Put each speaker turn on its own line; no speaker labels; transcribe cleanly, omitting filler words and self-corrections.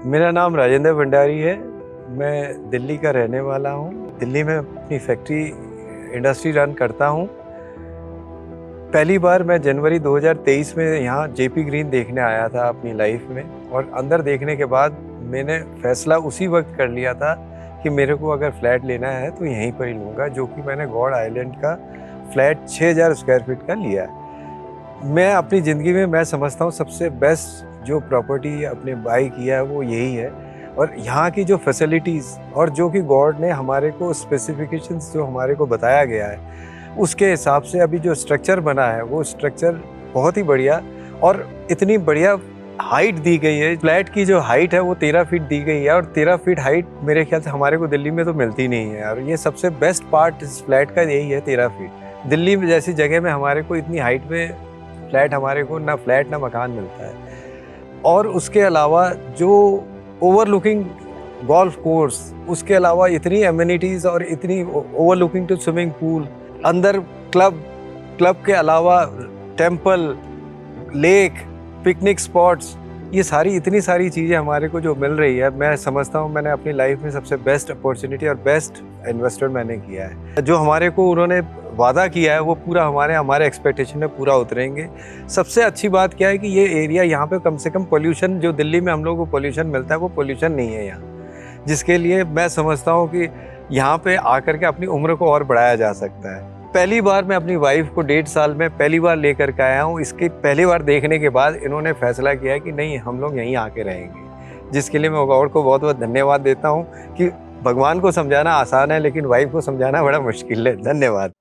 मेरा नाम राजेंद्र भंडारी है। मैं दिल्ली का रहने वाला हूँ। दिल्ली में अपनी फैक्ट्री इंडस्ट्री रन करता हूँ। पहली बार मैं जनवरी 2023 में यहाँ जेपी ग्रीन देखने आया था अपनी लाइफ में, और अंदर देखने के बाद मैंने फैसला उसी वक्त कर लिया था कि मेरे को अगर फ्लैट लेना है तो यहीं पर ही लूँगा, जो कि मैंने गॉड आइलैंड का फ्लैट 6000 स्क्वायर फीट का लिया है। मैं अपनी ज़िंदगी में मैं समझता हूँ सबसे बेस्ट जो प्रॉपर्टी अपने बाई किया है वो यही है, और यहाँ की जो फैसिलिटीज़ और जो कि गॉड ने हमारे को स्पेसिफिकेशंस जो हमारे को बताया गया है उसके हिसाब से अभी जो स्ट्रक्चर बना है वो स्ट्रक्चर बहुत ही बढ़िया, और इतनी बढ़िया हाइट दी गई है। फ्लैट की जो हाइट है वो 13 फीट दी गई है, और 13 फीट हाइट मेरे ख्याल से हमारे को दिल्ली में तो मिलती नहीं है, और ये सबसे बेस्ट पार्ट इस फ्लैट का यही है 13 फीट। दिल्ली में जैसी जगह में हमारे को इतनी हाइट में फ्लैट हमारे को ना फ्लैट ना मकान मिलता है। और उसके अलावा जो ओवरलुकिंग गोल्फ कोर्स, उसके अलावा इतनी एमिनिटीज़ और इतनी ओवरलुकिंग टू स्विमिंग पूल, अंदर क्लब के अलावा टेम्पल, लेक, पिकनिक स्पॉट्स, ये सारी इतनी सारी चीज़ें हमारे को जो मिल रही है, मैं समझता हूँ मैंने अपनी लाइफ में सबसे बेस्ट अपॉर्चुनिटी और बेस्ट इन्वेस्टमेंट मैंने किया है। जो हमारे को उन्होंने वादा किया है वो पूरा हमारे एक्सपेक्टेशन में पूरा उतरेंगे। सबसे अच्छी बात क्या है कि ये एरिया यहाँ पे कम से कम पोल्यूशन, जो दिल्ली में हम लोगों को पोल्यूशन मिलता है वो पोल्यूशन नहीं है यहाँ, जिसके लिए मैं समझता हूँ कि यहाँ पे आकर के अपनी उम्र को और बढ़ाया जा सकता है। पहली बार मैं अपनी वाइफ को 1.5 साल में पहली बार लेकर के आया हूँ। इसके पहली बार देखने के बाद इन्होंने फैसला किया कि नहीं, हम लोग यहीं आके रहेंगे, जिसके लिए मैं गॉड को बहुत बहुत धन्यवाद देता हूँ कि भगवान को समझाना आसान है लेकिन वाइफ को समझाना बड़ा मुश्किल है। धन्यवाद।